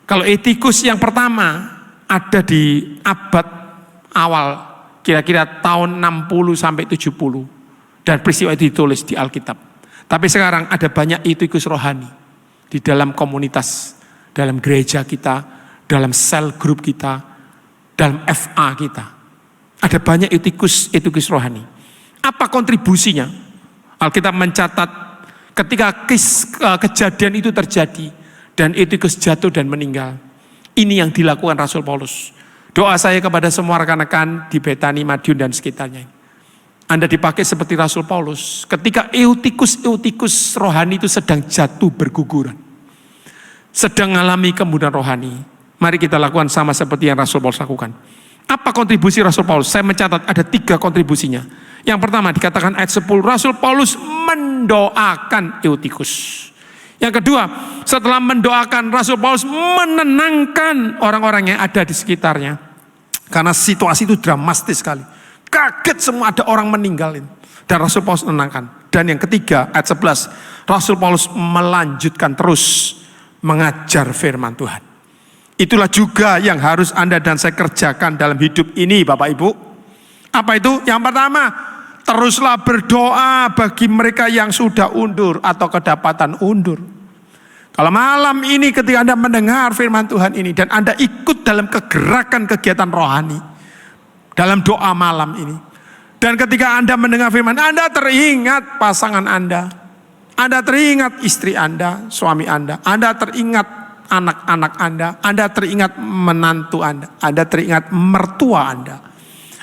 Kalau eutikus yang pertama ada di abad awal, kira-kira tahun 60 sampai 70. Dan peristiwa itu ditulis di Alkitab. Tapi sekarang ada banyak eutikus rohani di dalam komunitas dalam gereja kita, dalam sel grup kita, dalam FA kita. Ada banyak etikus rohani. Apa kontribusinya? Alkitab mencatat ketika kejadian itu terjadi dan etikus jatuh dan meninggal. Ini yang dilakukan Rasul Paulus. Doa saya kepada semua rekan-rekan di Betani, Madiun dan sekitarnya. Anda dipakai seperti Rasul Paulus. Ketika eutikus rohani itu sedang jatuh berguguran, sedang mengalami kemudahan rohani, mari kita lakukan sama seperti yang Rasul Paulus lakukan. Apa kontribusi Rasul Paulus? Saya mencatat ada 3 kontribusinya. Yang pertama dikatakan ayat 10, Rasul Paulus mendoakan eutikus. Yang kedua, setelah mendoakan, Rasul Paulus menenangkan orang-orang yang ada di sekitarnya. Karena situasi itu dramatis sekali. Kaget semua, ada orang meninggal. Dan Rasul Paulus menenangkan. Dan yang ketiga, ayat 11, Rasul Paulus melanjutkan terus mengajar firman Tuhan. Itulah juga yang harus Anda dan saya kerjakan dalam hidup ini, Bapak Ibu. Apa itu? Yang pertama, teruslah berdoa bagi mereka yang sudah undur atau kedapatan undur. Kalau malam ini ketika Anda mendengar firman Tuhan ini dan Anda ikut dalam kegerakan kegiatan rohani, dalam doa malam ini, dan ketika Anda mendengar firman, Anda teringat pasangan Anda teringat istri Anda, suami Anda teringat anak-anak Anda teringat menantu Anda teringat mertua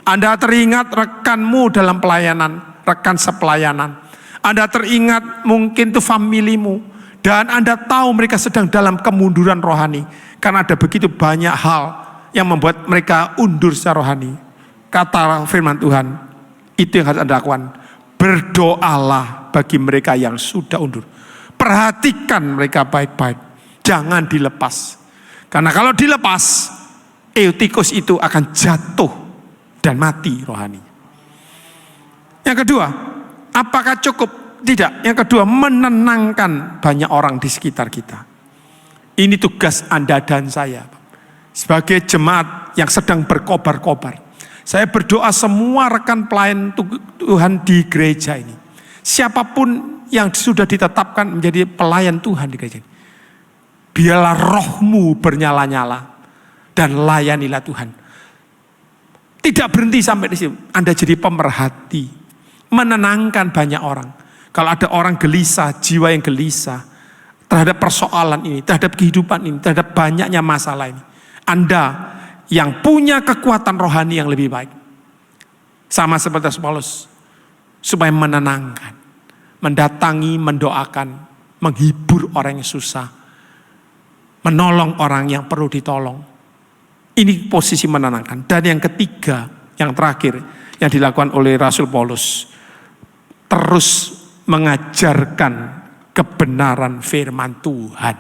Anda teringat rekanmu dalam pelayanan, rekan sepelayanan. Anda teringat mungkin itu familimu. Dan Anda tahu mereka sedang dalam kemunduran rohani. Karena ada begitu banyak hal yang membuat mereka undur secara rohani. Kata firman Tuhan, itu yang harus Anda lakukan. Berdoalah bagi mereka yang sudah undur. Perhatikan mereka baik-baik. Jangan dilepas. Karena kalau dilepas, eutikus itu akan jatuh dan mati rohani. Yang kedua, apakah cukup? Tidak. Yang kedua, menenangkan banyak orang di sekitar kita. Ini tugas Anda dan saya. Sebagai jemaat yang sedang berkobar-kobar. Saya berdoa semua rekan pelayan Tuhan di gereja ini. Siapapun yang sudah ditetapkan menjadi pelayan Tuhan di gereja ini. Biarlah rohmu bernyala-nyala dan layanilah Tuhan. Tidak berhenti sampai di sini. Anda jadi pemerhati, menenangkan banyak orang. Kalau ada orang gelisah, jiwa yang gelisah terhadap persoalan ini, terhadap kehidupan ini, terhadap banyaknya masalah ini, Anda yang punya kekuatan rohani yang lebih baik, sama seperti Paulus, supaya menenangkan, mendatangi, mendoakan, menghibur orang yang susah, menolong orang yang perlu ditolong. Ini posisi menenangkan. Dan yang ketiga, yang terakhir yang dilakukan oleh Rasul Paulus, terus mengajarkan kebenaran firman Tuhan.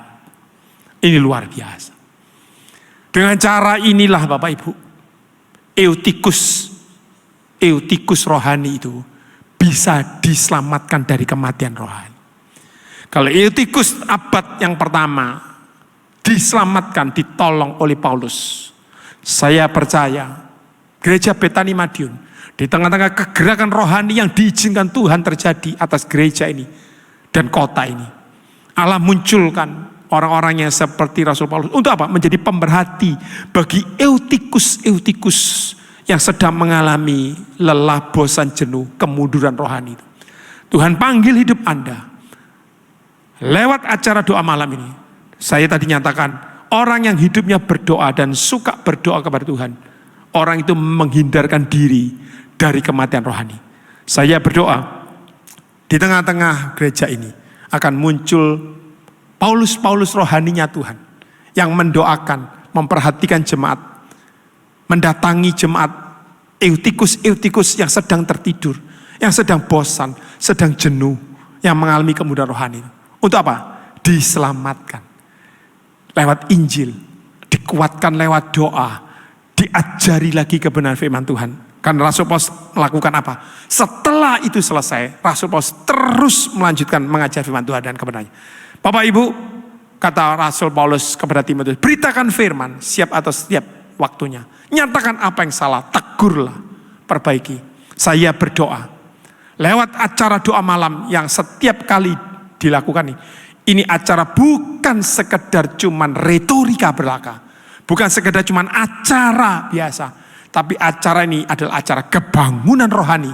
Ini luar biasa. Dengan cara inilah Bapak Ibu, eutikus rohani itu bisa diselamatkan dari kematian rohani. Kalau eutikus abad yang pertama diselamatkan, ditolong oleh Paulus, saya percaya gereja Betani Madiun di tengah-tengah kegerakan rohani yang diizinkan Tuhan terjadi atas gereja ini dan kota ini, Allah munculkan orang-orang yang seperti Rasul Paulus. Untuk apa? Menjadi pemerhati bagi eutikus yang sedang mengalami lelah, bosan, jenuh, kemunduran rohani. Tuhan panggil hidup Anda. Lewat acara doa malam ini, saya tadi nyatakan, orang yang hidupnya berdoa dan suka berdoa kepada Tuhan, orang itu menghindarkan diri dari kematian rohani. Saya berdoa di tengah-tengah gereja ini akan muncul Paulus rohaninya Tuhan yang mendoakan, memperhatikan jemaat, mendatangi jemaat eutikus yang sedang tertidur, yang sedang bosan, sedang jenuh, yang mengalami kemudahan rohani. Untuk apa? Diselamatkan lewat Injil, dikuatkan lewat doa, diajari lagi kebenaran firman Tuhan. Karena Rasul Paulus melakukan apa? Setelah itu selesai, Rasul Paulus terus melanjutkan mengajar firman Tuhan dan kebenarannya. Bapak Ibu, kata Rasul Paulus kepada Timotius, beritakan firman siap atas setiap waktunya. Nyatakan apa yang salah, tegurlah, perbaiki. Saya berdoa lewat acara doa malam yang setiap kali dilakukan ini acara bukan bukan sekedar cuman retorika belaka, bukan sekedar cuman acara biasa, tapi acara ini adalah acara kebangunan rohani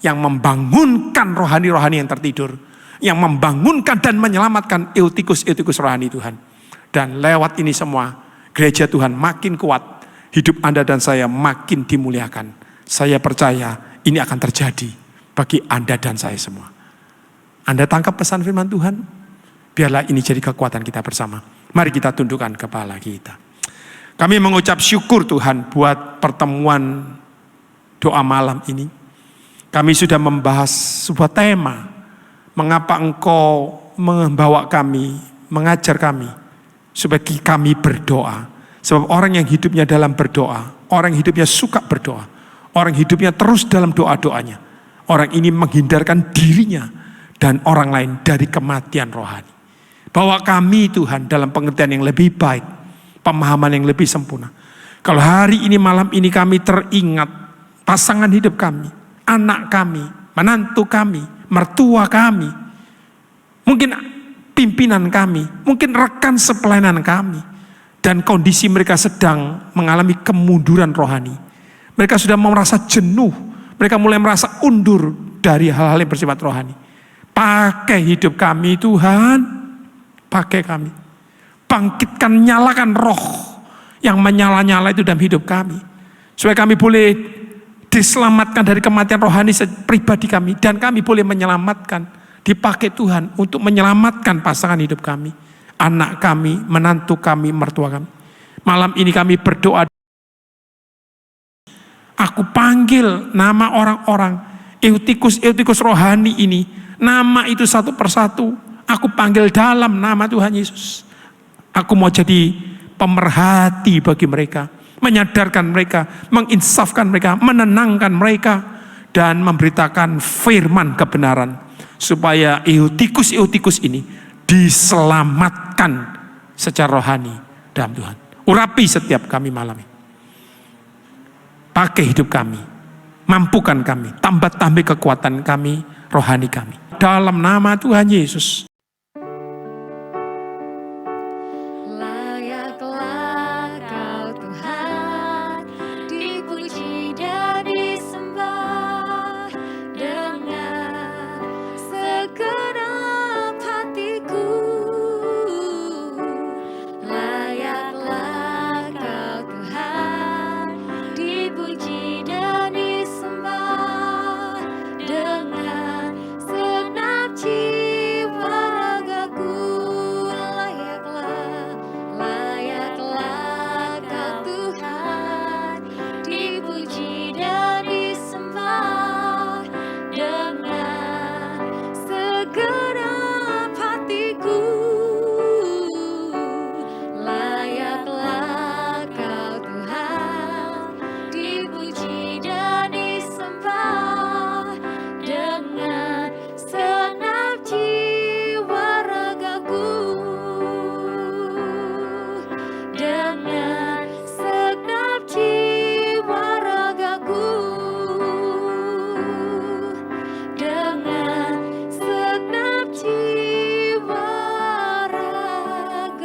yang membangunkan rohani-rohani yang tertidur, yang membangunkan dan menyelamatkan eutikus-eutikus rohani Tuhan. Dan lewat ini semua, gereja Tuhan makin kuat, hidup Anda dan saya makin dimuliakan. Saya percaya ini akan terjadi bagi Anda dan saya semua. Anda tangkap pesan firman Tuhan? Biarlah ini jadi kekuatan kita bersama. Mari kita tundukkan kepala kita. Kami mengucap syukur Tuhan buat pertemuan doa malam ini. Kami sudah membahas sebuah tema. Mengapa Engkau membawa kami, mengajar kami, supaya kami berdoa. Sebab orang yang hidupnya dalam berdoa, orang yang hidupnya suka berdoa, orang hidupnya terus dalam doa-doanya, orang ini menghindarkan dirinya dan orang lain dari kematian rohani. Bawa kami Tuhan dalam pengertian yang lebih baik, pemahaman yang lebih sempurna. Kalau hari ini, malam ini kami teringat pasangan hidup kami, anak kami, menantu kami, mertua kami, mungkin pimpinan kami, mungkin rekan sepelayanan kami, dan kondisi mereka sedang mengalami kemunduran rohani. Mereka sudah merasa jenuh, mereka mulai merasa undur dari hal-hal yang bersifat rohani. Pakai hidup kami Tuhan, pakai kami. Bangkitkan, nyalakan roh yang menyala-nyala itu dalam hidup kami. Supaya kami boleh diselamatkan dari kematian rohani pribadi kami. Dan kami boleh menyelamatkan, dipakai Tuhan untuk menyelamatkan pasangan hidup kami, anak kami, menantu kami, mertua kami. Malam ini kami berdoa. Aku panggil nama orang-orang eutikus rohani ini. Nama itu satu persatu. Aku panggil dalam nama Tuhan Yesus. Aku mau jadi pemerhati bagi mereka. Menyadarkan mereka, menginsafkan mereka, menenangkan mereka. Dan memberitakan firman kebenaran. Supaya eutikus ini diselamatkan secara rohani dalam Tuhan. Urapi setiap kami malam ini. Pakai hidup kami, mampukan kami, tambah kekuatan kami, rohani kami. Dalam nama Tuhan Yesus. Layaklah Kau Tuhan, dipuji dan disembah dengan segenap hatiku. Layaklah Kau Tuhan, dipuji dan disembah dengan segenap jiwa ragaku. Layaklah Kau Tuhan, dipuji dan disembah dengan segenap hatiku. Layaklah Kau Tuhan, dipuji dan disembah dengan segenap jiwa ragaku. Dengan segenap jiwa ragaku. Dengan segenap jiwa ragaku.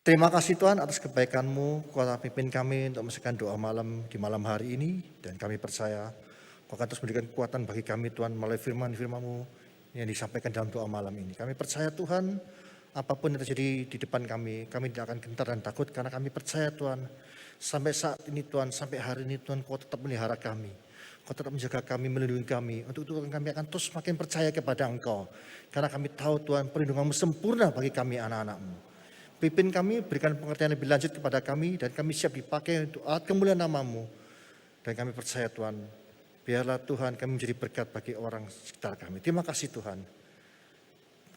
Terima kasih Tuhan atas kebaikan-Mu, kuasa pimpin kami untuk menyelesaikan doa malam di malam hari ini. Dan kami percaya Kau akan terus memberikan kekuatan bagi kami Tuhan melalui firman-firman-Mu yang disampaikan dalam doa malam ini. Kami percaya Tuhan, apapun yang terjadi di depan kami tidak akan gentar dan takut karena kami percaya Tuhan, sampai saat ini Tuhan, sampai hari ini Tuhan, Kau tetap melihara kami. Kau tetap menjaga kami, melindungi kami. Untuk itu kami akan terus makin percaya kepada Engkau. Karena kami tahu Tuhan, perlindungan-Mu sempurna bagi kami anak-anak-Mu. Pimpin kami, berikan pengertian lebih lanjut kepada kami, dan kami siap dipakai untuk alat kemuliaan nama-Mu. Dan kami percaya Tuhan, biarlah Tuhan kami menjadi berkat bagi orang sekitar kami. Terima kasih Tuhan.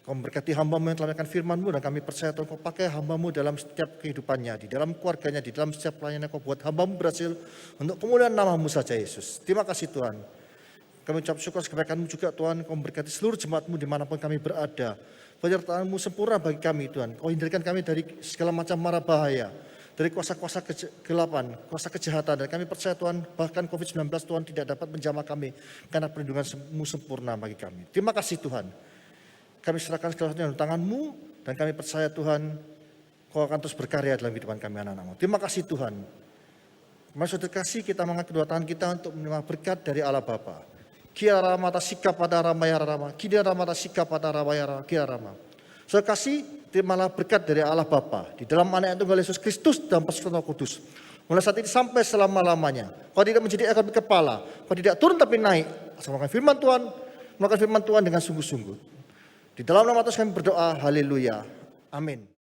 Kau memberkati hamba-Mu yang telah melakukan firman-Mu, dan kami percaya Tuhan Kau pakai hamba-Mu dalam setiap kehidupannya, di dalam keluarganya, di dalam setiap pelayanan Kau buat hamba-Mu berhasil untuk kemuliaan nama-Mu saja Yesus. Terima kasih Tuhan. Kami ucap syukur kebaikan-Mu juga Tuhan, Kau memberkati seluruh jemaat-Mu dimanapun kami berada. Penyertaan-Mu sempurna bagi kami Tuhan. Kau hindarkan kami dari segala macam mara bahaya. dari kuasa-kuasa kegelapan, kuasa kejahatan. Dan kami percaya Tuhan, bahkan COVID-19 Tuhan tidak dapat menjamah kami karena perlindungan-Mu sempurna bagi kami. Terima kasih Tuhan. Kami serahkan segala sesuatu dalam tangan-Mu dan kami percaya Tuhan, Kau akan terus berkarya dalam kehidupan kami anak-anak-Mu. Terima kasih Tuhan. Mari saudara kasih kita mengangkat kedua tangan kita untuk menerima berkat dari Allah Bapa. Kia rama ta sikap pada rama ya rama, kia rama ta sikap pada rama ya rama, kia rama. Saudara kasih, terimalah berkat dari Allah Bapa di dalam anak Tunggal Yesus Kristus dan persekutuan Roh Kudus. Mulai saat ini sampai selama-lamanya. Kau tidak menjadi akar kepala, kau tidak turun tapi naik. Asal melakukan firman Tuhan dengan sungguh-sungguh. Di dalam nama Tuhan kami berdoa, haleluya. Amin.